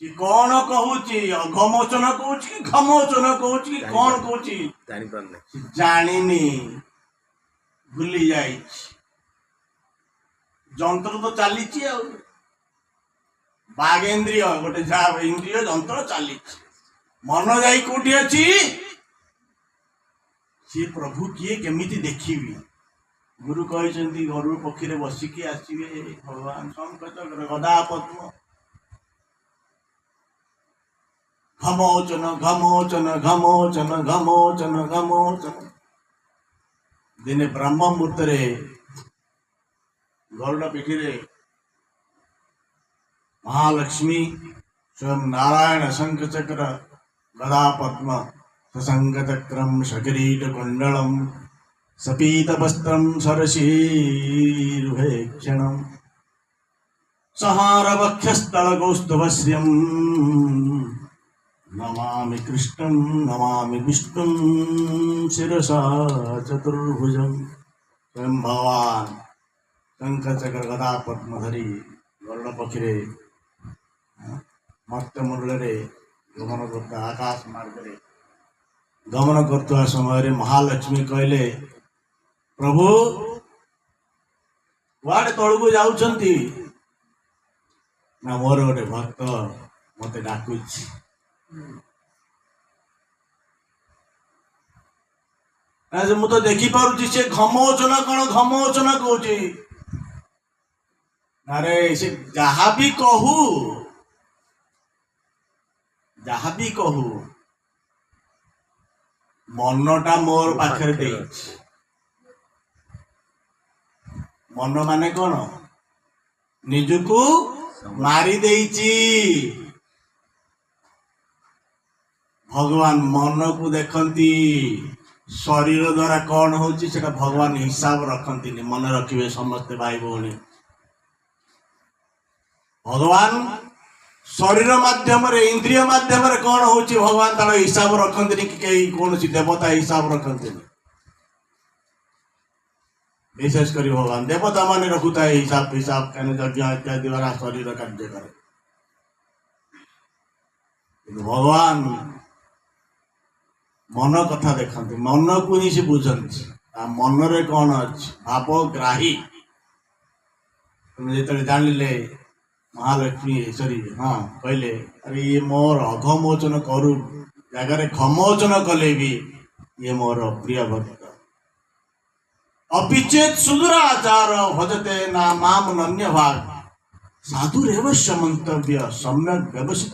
कि कौन कहूची अघमोचन कहूची कि घमोचन कहूची कि कौन कहूची जानिनी भूली जाई जंत्र तो चली बाघेन्द्रिय गोटे इंद्रिय जंत्र चली मन जाई कोठी अच्छी सी प्रभु किए केमिति देखिबी गुरु कहते गरु पक्षी बसिकी आसवे भगवान संकट गदा पद्म घमोचन घमोचन घमोचन घमोचन घमोचन दिने ब्रह्म मुहूर्त गरुड़ पीठी महालक्ष्मी स्वयं नारायण शंख चक्र गदा पद्म ससंग चक्रम शकीट कुंडलम सपीत वस्त्रम सरशीरुहे क्षणम सहार वक्षस्थल कौस्तुभश्रियम नमामि कृष्णं नमामि विष्णुं शिरसा चतुर्भुजं स्वयं भगवान शंख चक्र गदा पद्मधरी गरुड़ पक्षी मत्त मुंडल गमन करता आकाश मार्ग गमन करता समय महालक्ष्मी कहले प्रभु वाड़े तलू जाऊँगी ना मोर गोटे भक्त मत डाकुची मु तो देखी पारुची से घमोचन कौन घमोचन कहूची अरे से जहा भी कहू मनटा मोर पाखे दे मन माने कौन निजको मारी देइची भगवान मन को देखती शरीर द्वारा कौन होची सेटा भगवान हिसाब रखती मन रखिए समस्ते भाई भौणी भगवान शरीर माध्यम इंद्रिय माध्यम कौन होची भगवान तार हिसाब रखती कि कहीं कौन सी देवता हिसाब रखती विशेष कर भगवान देवता मान रखुता है हिसाब हिसाब कहने यज्ञ इत्यादि द्वारा शरीर कार्य करे भगवान मन कथा देखते मन को ही से बुझती मनरे कौन अच्छी भावग्राही जो जानिले महालक्ष्मी सरी हाँ कहले अरे ये मोर अघमोचन करू जगार घमोचन कले भी ये मोर प्रिय भक्त अपिचेत सुदुराचार भजते ना माम नन्य भाग साधुरेव मंतव्य सम्यक व्यवसित